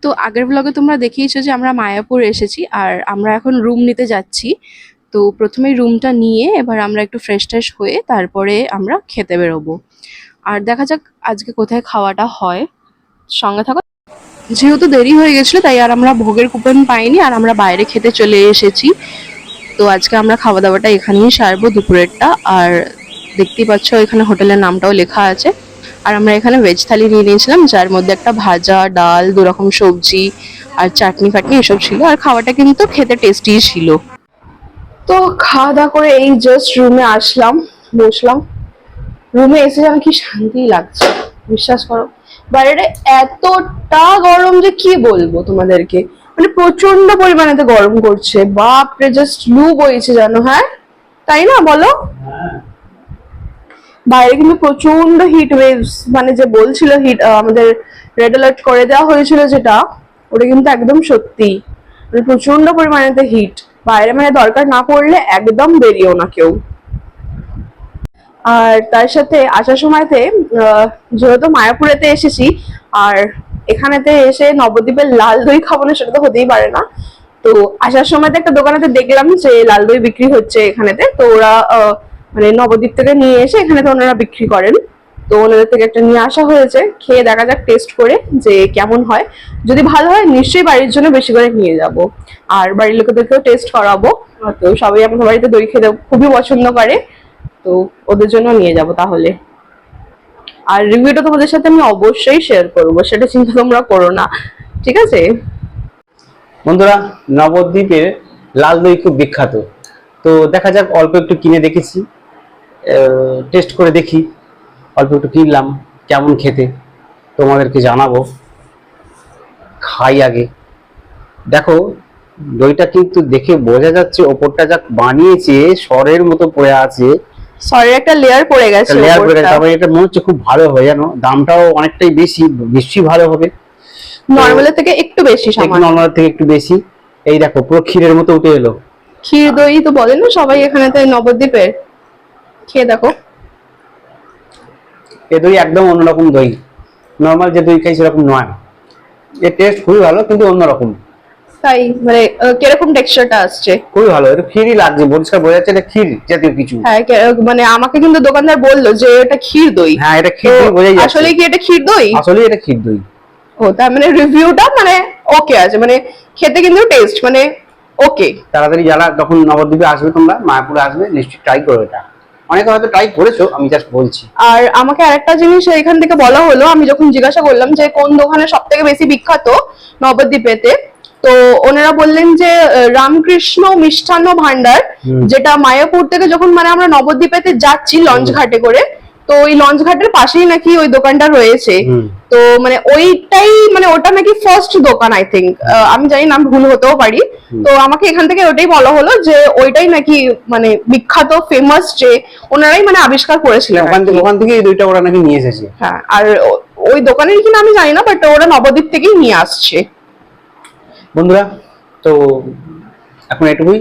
তো আগের ব্লগে তোমরা দেখিয়েছো যে আমরা মায়াপুর এসেছি আর আমরা এখন রুম নিতে যাচ্ছি। তো প্রথমেই রুমটা নিয়ে এবার আমরা একটু ফ্রেশ ট্রেশ হয়ে তারপরে আমরা খেতে বেরোবো। আর দেখা যাক আজকে কোথায় খাওয়াটা হয়, সঙ্গে থাকো। যেহেতু দেরি হয়ে গেছিলো তাই আর আমরা ভোগের কুপন পাইনি আর আমরা বাইরে খেতে চলে এসেছি। তো আজকে আমরা খাওয়া দাওয়াটা এখানেই সারবো দুপুরেরটা। আর দেখতেই পাচ্ছ এখানে হোটেলের নামটাও লেখা আছে। আর আমরা এখানে ভেজ থালি নিয়ে নিয়েছিলাম, যার মধ্যে একটা ভাজা, ডাল, 2 রকম সবজি আর চাটনি ফাটনি এসব ছিল। আর খাওয়াটা কিন্তু খেতে টেস্টি ছিল। তো খাওয়া দাওয়া করে এই জাস্ট রুমে আসলাম, বসলাম। রুমে এসে যেন কি শান্তি লাগছে, বিশ্বাস করো। বাইরে এতটা গরম যে কি বলবো তোমাদেরকে, মানে প্রচন্ড পরিমাণে গরম করছে, বাপরে জাস্ট লু বইছে জানো। হ্যাঁ তাই না বলো? বাইরে কিন্তু প্রচন্ড হিট ওয়েভস, মানে যে বলছিল হিট, আমাদের রেড অ্যালার্ট করে দেওয়া হয়েছিল যেটা, ওটা কিন্তু একদম সত্যি। মানে প্রচন্ড পরিমাণে হিট, বাইরে মানে দরকার না পড়লে একদম বেরিয়েও না কেউ। আর তার সাথে আসার সময়তে যেহেতু মায়াপুরেতে এসেছি আর এখানেতে এসে নবদ্বীপের লাল দই খাবো না সেটা তো হতেই পারে না। তো আসার সময়তে একটা দোকানেতে দেখলাম যে লাল দই বিক্রি হচ্ছে এখানেতে। তো ওরা মানে নবদ্বীপ থেকে নিয়ে এসে এখানেতে ওনারা বিক্রি করেন। তো ওনাদের থেকে একটা নিয়ে আসা হয়েছে, খেয়ে দেখা যাক টেস্ট করে যে কেমন হয়। যদি ভালো হয় নিশ্চয়ই বাড়ির জন্য বেশি করে নিয়ে যাব, আর বাড়ির লোকেদেরকেও টেস্ট করাবো। তো সবাই আমাদের বাড়িতে দই খেতে খুবই পছন্দ করে, তো ওদের জন্য নিয়ে যাব তাহলে। আর রিভিউটা তোমাদের সাথে আমি অবশ্যই শেয়ার করবো, সেটা চিন্তা তোমরা করো না, ঠিক আছে? বন্ধুরা, নবদ্বীপের লাল দই খুব বিখ্যাত। তো দেখা যাক, অল্প একটু কিনে দেখেছি, টেস্ট করে দেখি। অল্প একটু কিনলাম, কেমন খেতে তোমাদেরকে জানাবো। খাই আগে। দেখো, দইটা কিন্তু দেখে বোঝা যাচ্ছে ওপরটা যা বানিয়েছে সরের মতো পড়ে আছে। সরের একটা লেয়ার পড়ে গেছে, লেয়ার পড়ে গেছে। তারপরে এটা মনে হচ্ছে খুব ভালো হবে, জানো দামটাও অনেকটাই বেশি ভালো হবে। নরমালের থেকে একটু বেশি, সামান্য নরমালের থেকে একটু বেশি। এই দেখো পুরো ক্ষীরের মতো উঠে এলো। ক্ষীর দই তো বলে না সবাই এখানেতে নবদ্বীপের। খেয়ে দেখো, এ দই একদম অন্যরকম দই, নরমাল যে দই খাই সেরকম নয়। এর টেস্ট খুবই ভালো, কিন্তু অন্যরকম। তাই মানে কিরকম টেক্সচারটা আসছে? খুবই ভালো, এটা ক্ষীরই লাগছে, পরিষ্কার বোঝা যাচ্ছে এটা ক্ষীর জাতীয় কিছু। হ্যাঁ, মানে আমাকে কিন্তু দোকানদার বললো যে এটা ক্ষীর দই। হ্যাঁ, এটা ক্ষীর দই বোঝাই যাচ্ছে। আসলে কি এটা ক্ষীর দই? আসলে এটা ক্ষীর দই। ও, তার মানে রিভিউটা মানে ওকে আছে, মানে খেতে কিন্তু টেস্ট মানে ওকে। তাড়াতাড়ি যারা যখন নবদ্বীপে আসবে, তোমরা মায়াপুরে আসবে, নিশ্চয়ই ট্রাই করো এটা। অনেকে হয়তো ট্রাই করেছো, আমি জাস্ট বলছি। আর আমাকে আরেকটা জিনিস এখান থেকে বলা হলো, আমি যখন জিজ্ঞাসা করলাম যে কোন দোকানে সব থেকে বেশি বিখ্যাত নবদ্বীপেতে, তো ওনারা বললেন যে রামকৃষ্ণ মিষ্টান্ন ভান্ডার, যেটা মায়াপুর থেকে যখন মানে আমরা নবদ্বীপেতে যাচ্ছি লঞ্চ ঘাটে করে, তো ওই লঞ্চ ঘাটের পাশেই নাকি ওই দোকানটা রয়েছে। তো মানে ওইটাই, মানে ওটা নাকি ফার্স্ট দোকান আই থিঙ্ক, আমি জানি না, ভুল হতেও পারি। তো আমাকে এখান থেকে ওটাই বলা হলো যে ওইটাই নাকি মানে বিখ্যাত, ফেমাস, যে ওনারাই মানে আবিষ্কার করেছিলেন। ওখান থেকে এই দুইটা ওরা নাকি নিয়ে এসেছে। হ্যাঁ, আর ওই দোকানের কিনা আমি জানি না, বাট ওরা নবদ্বীপ থেকেই নিয়ে আসছে। বন্ধুরা, তো এখন এটুকুই।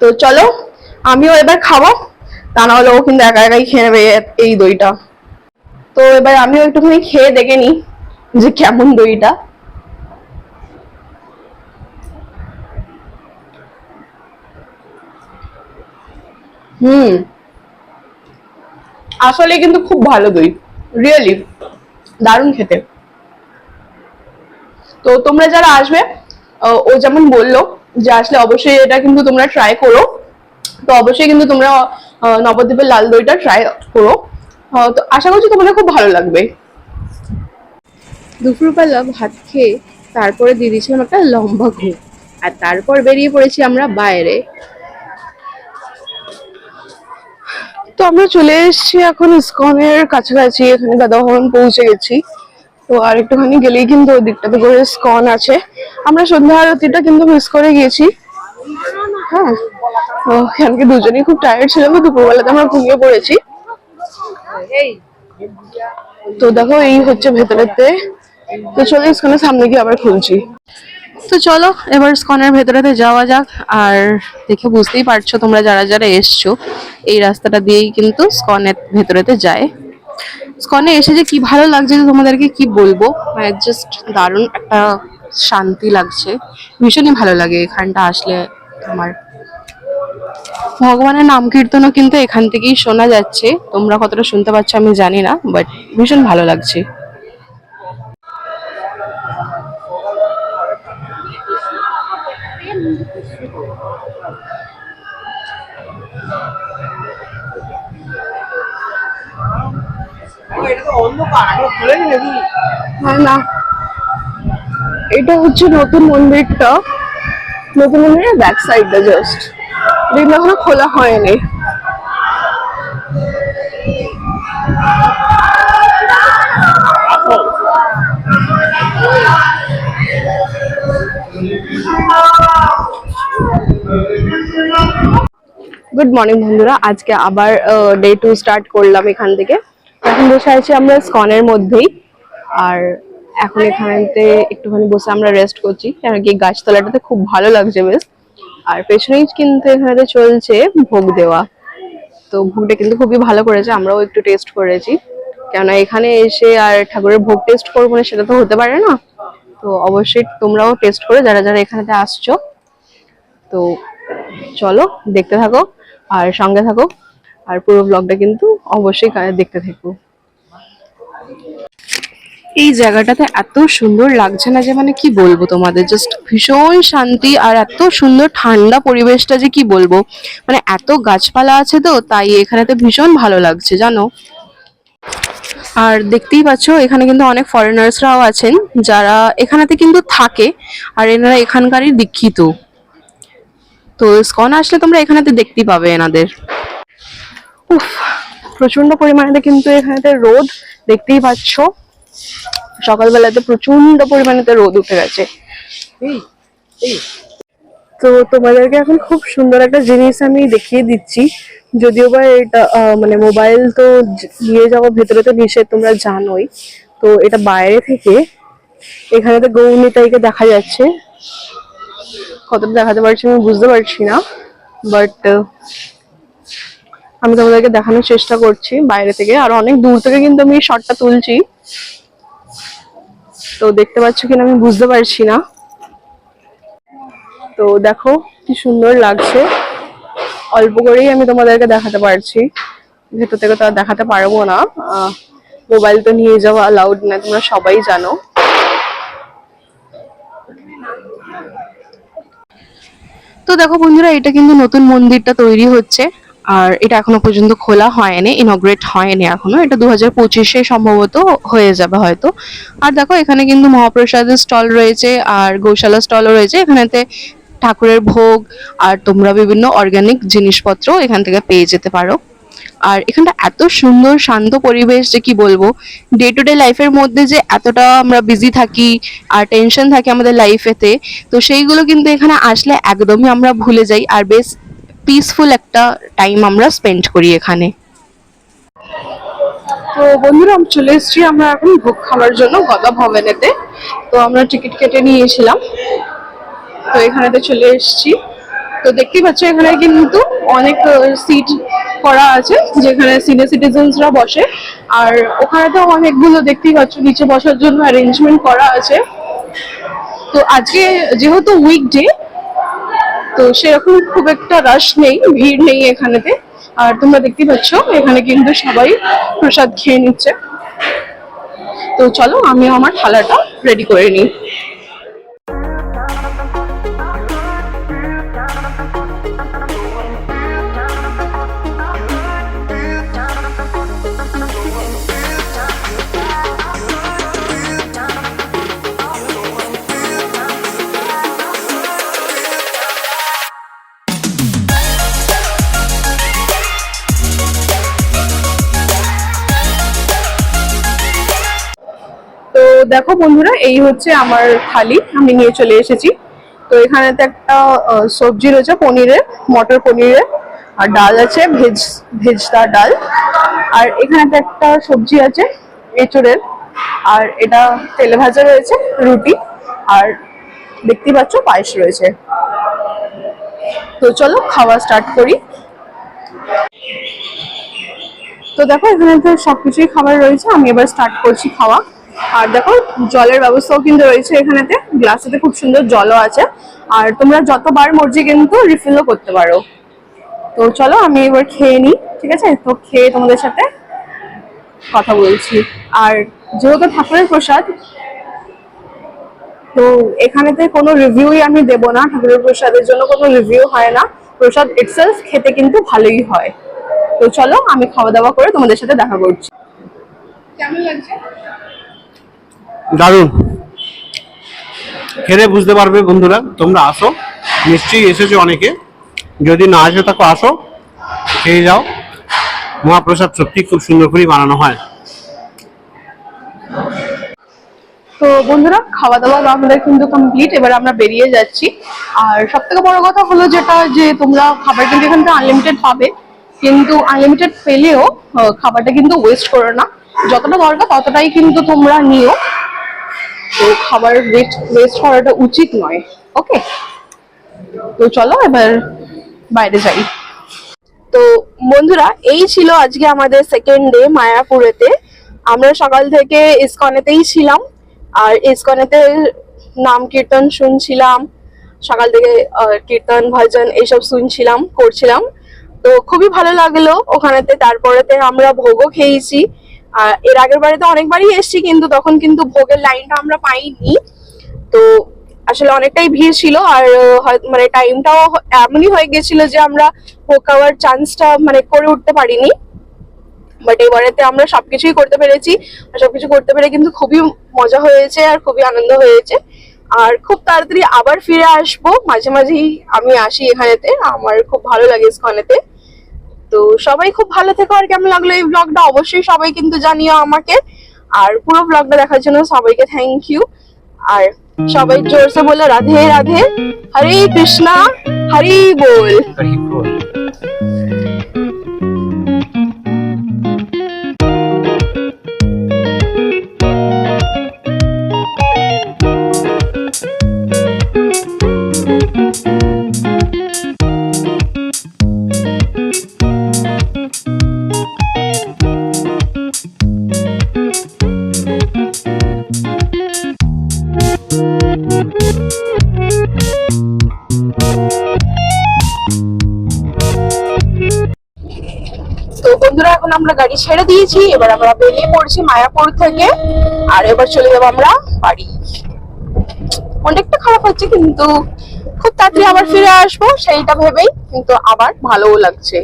তো চলো আমিও এবার খাবো, তা না হলে ও কিন্তু একা একাই খেয়ে নেবে এই দইটা। তো এবার আমিও একটুখানি খেয়ে দেখে নি যে কেমন দইটা। আসলে কিন্তু খুব ভালো দই, রিয়েলি দারুণ খেতে। তো তোমরা যারা আসবে, ও যেমন বললো যে আসলে অবশ্যই এটা কিন্তু তোমরা ট্রাই করো। তো অবশ্যই কিন্তু তোমরা নবদ্বীপের লাল দইটা ট্রাই করো। তো আশা করছি তোমাদের খুব ভালো লাগবে। দুপুরবেলা ভাত খেয়ে তারপরে দিয়ে দিয়েছিলাম একটা লম্বা ঘুম, আর তারপর বেরিয়ে পড়েছি আমরা বাইরে। তো আমরা চলে এসেছি এখন ইসকনের কাছাকাছি, এখানে দাদা ভবন পৌঁছে গেছি। তো আর একটুখানি গেলেই কিন্তু ওই দিকটাতে করে ইসকন আছে। আমরা সন্ধ্যা আরতিটা কিন্তু মিস করে গিয়েছি। হ্যাঁ, তো এখানকে দুজনেই খুব টায়ার্ড ছিলাম, দুপুরবেলাতে আমরা ঘুমিয়ে পড়েছি। তো দেখো এই হচ্ছে ভেতরেতে। তো চলো ইসকনের সামনে গিয়ে আবার খুলছি। তো চলো এবার ইসকনের ভেতরেতে যাওয়া যাক। আর দেখে বুঝতেই পারছো তোমরা যারা যারা এসছো, এই রাস্তাটা দিয়েই কিন্তু ইসকনের ভেতরেতে যায়। স্কনে এসে যে কি ভালো লাগছে যে তোমাদেরকে কি বলবো, মানে জাস্ট দারুণ একটা শান্তি লাগছে, ভীষণই ভালো লাগে এখানটা আসলে আমার। ভগবানের নাম কীর্তনও কিন্তু এখান থেকেই শোনা যাচ্ছে, তোমরা কতটা শুনতে পাচ্ছ আমি জানি না, বাট ভীষণ ভালো লাগছে। হ্যাঁ না, এটা হচ্ছে নতুন মন্দিরটা, নতুন মন্দিরের ব্যাক সাইডটা জাস্ট, যেগুলো এখনো খোলা হয়নি। গুড মর্নিং বন্ধুরা, আজকে আবার ডে 2 স্টার্ট করলাম এখান থেকে। এখন বসে আছি আমরা স্কনের মধ্যেই, আর এখন এখানেতে একটুখানি বসে আমরা রেস্ট করছি, কারণ কি গাছতলাটাতে খুব ভালো লাগছে বেশ। আর পেছনেই কিন্তু এখানেতে চলছে ভোগ দেওয়া, তো ভোগটা কিন্তু খুবই ভালো করেছে, আমরাও একটু টেস্ট করেছি। কেননা এখানে এসে আর ঠাকুরের ভোগ টেস্ট করবো না সেটা তো হতে পারে না, তো অবশ্যই তোমরাও টেস্ট করে যারা যারা এখানেতে আসছো। তো চলো দেখতে থাকো আর সঙ্গে থাকো, আর পুরো ব্লগটা কিন্তু অবশ্যই দেখতে থাকো। এই জায়গাটাতে এত সুন্দর লাগছে না যে মানে কি বলবো তোমাদের, জাস্ট ভীষণ শান্তি আর এত সুন্দর ঠান্ডা পরিবেশটা যে কি বলবো, মানে এত গাছপালা আছে তো তাই এখানেতে ভীষণ ভালো লাগছে জানো। আর দেখতেই পাচ্ছ এখানে কিন্তু অনেক ফরেনার্সরাও আছেন যারা এখানেতে কিন্তু থাকে, আর এনারা এখানকারই দীক্ষিত। তো স্কন আসলে তোমরা এখানেতে দেখতেই পাবে এনাদের। উফ, প্রচন্ড পরিমাণে কিন্তু এখানেতে রোদ, দেখতেই পাচ্ছ সকালবেলাতে প্রচন্ড পরিমাণে রোদ উঠে গেছে। তো তোমাদেরকে এখন খুব সুন্দর একটা জিনিস আমি দেখিয়ে দিচ্ছি, যদিও বা এটা মানে মোবাইল তো নিয়ে যাওয়া ভেতরে তো নিষেধ তোমরা জানোই। তো এটা বাইরে থেকে এখানে তো গৌরনিতাইকে দেখা যাচ্ছে, কতটা দেখাতে পারছি আমি বুঝতে পারছি না, বাট আমি তোমাদেরকে দেখানোর চেষ্টা করছি বাইরে থেকে, আর অনেক দূর থেকে কিন্তু আমি শটটা তুলছি, তো দেখতে পাচ্ছ কিনা আমি বুঝতে পারছি না। তো দেখো কি সুন্দর লাগছে, অল্প করেই আমি তোমাদেরকে দেখাতে পারছি, ভেতর থেকে তো আর দেখাতে পারবো না, মোবাইল তো নিয়ে যাওয়া অ্যালাউড না, তোমরা সবাই জানো। তো দেখো বন্ধুরা, এটা কিন্তু নতুন মন্দিরটা তৈরি হচ্ছে, আর এটা এখনো পর্যন্ত খোলা হয়নি, ইনগ্রেট হয়নি এখনো, এটা 2025-এ সম্ভবত হয়ে যাবে হয়তো। আর দেখো এখানে কিন্তু মহাপ্রসাদের স্টল রয়েছে আর গৌশালা স্টলও রয়েছে, এখানেতে ঠাকুরের ভোগ আর তোমরা বিভিন্ন অর্গানিক জিনিসপত্র এখান থেকে পেয়ে যেতে পারো। আর এখানটা এত সুন্দর শান্ত পরিবেশ যে কি বলবো, ডে টু ডে লাইফের মধ্যে যে এতটা আমরা বিজি থাকি আর টেনশন থাকে আমাদের লাইফেতে, তো সেইগুলো কিন্তু এখানে আসলে একদমই আমরা ভুলে যাই, আর বেশ পিসফুল একটা টাইম আমরা স্পেন্ড করি এখানে। তো বন্ধুরা আমি চলে এসেছি আমরা এখন ভোগ খাওয়ার জন্য গদা ভবনেতে, তো আমরা টিকিট কেটে নিয়েছিলাম, তো এখানেতে চলে এসেছি। তো দেখতেই পাচ্ছ এখানে কিন্তু অনেক সিট করা আছে যেখানে সিনিয়র সিটিজেন্সরা বসে, আর ওখানে তো অনেকগুলো দেখতেই পাচ্ছ নিচে বসার জন্য অ্যারেঞ্জমেন্ট করা আছে। তো আজকে যেহেতু উইকডে, তো সেরকম খুব একটা রাশ নেই, ভিড় নেই এখানেতে। আর তোমরা দেখতেই পাচ্ছ এখানে কিন্তু সবাই প্রসাদ খেয়ে নিচ্ছে। তো চলো আমিও আমার থালাটা রেডি করে নিই। তো দেখো বন্ধুরা, এই হচ্ছে আমার থালি, আমি নিয়ে চলে এসেছি। তো এখানেতে একটা সবজি রয়েছে পনিরের, মটর পনিরের, আর ডাল আছে ভেজদা ডাল, আর এখানেতে একটা সবজি আছে এঁচড়ের, আর এটা তেলে ভাজা রয়েছে, রুটি, আর দেখতেই পাচ্ছ পায়েস রয়েছে। তো চলো খাওয়া স্টার্ট করি। তো দেখো এখানে তো সবকিছুই খাবার রয়েছে, আমি এবার স্টার্ট করছি খাওয়া। আর দেখো জলের ব্যবস্থাও কিন্তু রয়েছে এখানেতে, গ্লাসেতে খুব সুন্দর জলও আছে। আর তোমরা যতবার মর্জি কিন্তু রিফিলও করতে পারো। তো চলো আমি এবার খেয়ে নিই, ঠিক আছে? তো খেয়ে তোমাদের সাথে কথা বলছি। আর যেহেতু ঠাকুরের প্রসাদ, তো এখানেতে কোনো রিভিউই আমি দেব না, ঠাকুরের প্রসাদের জন্য কোনো রিভিউ হয় না। প্রসাদ ইটসেলফ খেতে কিন্তু ভালোই হয়। তো চলো আমি খাওয়া দাওয়া করে তোমাদের সাথে দেখা করছি। কেমন লাগছে? দারুণ, খেলে বুঝতে পারবে বন্ধুরা। তোমরা আসো, নিশ্চয়ই এসেছো অনেকে, যদি না আসো তাকে আসো, খেয়ে যাও। মহাপ্রসাদ সত্যি খুব সুন্দর করেই বানানো হয়। তো বন্ধুরা খাওয়া দাওয়া আমাদের কিন্তু কমপ্লিট, এবার আমরা বেরিয়ে যাচ্ছি। আর সব থেকে বড় কথা হলো যেটা, যে তোমরা খাবার কিন্তু এখান থেকে আনলিমিটেড পাবে, কিন্তু আনলিমিটেড পেলেও খাবারটা কিন্তু ওয়েস্ট করো না, যতটা দরকার ততটাই কিন্তু তোমরা নিও। তো খাবার ওয়েস্ট করাটা উচিত নয়। ওকে, তো চলো এবার বাইরে যাই। তো বন্ধুরা এই ছিল আজকে আমাদের সেকেন্ড ডে মায়াপুরেতে। আমরা সকাল থেকে ইসকনেতেই ছিলাম, আর ইসকনেতে নাম কীর্তন শুনছিলাম, সকাল থেকে কীর্তন ভজন এইসব শুনছিলাম, করছিলাম। তো খুবই ভালো লাগলো ওখানেতে। তারপরেতে আমরা ভোগও খেয়েছি। এর আগের বারে তো অনেকবারই এসেছি, কিন্তু তখন কিন্তু ভোগের লাইনটা আমরা পাইনি। তো আসলে অনেকটাই ভিড় ছিল, আর মানে টাইমটাও এমনই হয়ে গেছিল যে আমরা ভোগ খাওয়ার চান্সটা মানে করে উঠতে পারিনি। বাট এবারেতে আমরা সবকিছুই করতে পেরেছি, আর সবকিছু করতে পেরে কিন্তু খুবই মজা হয়েছে আর খুবই আনন্দ হয়েছে। আর খুব তাড়াতাড়ি আবার ফিরে আসবো, মাঝে মাঝেই আমি আসি এখানেতে, আমার খুব ভালো লাগে ইসকনেতে। তো সবাই খুব ভালো থেকো। আর কেমন লাগলো এই ব্লগটা অবশ্যই সবাই কিন্তু জানিও আমাকে। আর পুরো ব্লগটা দেখার জন্য সবাইকে থ্যাংক ইউ। আর সবাই জোরসে বলো রাধে রাধে, হরে কৃষ্ণা, হরি বল। তো বন্ধুরা এখন আমরা গাড়ি ছেড়ে দিয়েছি, এবার আমরা বেরিয়ে পড়ছি মায়াপুর থেকে। আর এবার চলে যাবো আমরা বাড়ি। অনেকটা খারাপ হচ্ছে, কিন্তু খুব তাড়াতাড়ি আবার ফিরে আসবো সেইটা ভেবেই কিন্তু আবার ভালোও লাগছে।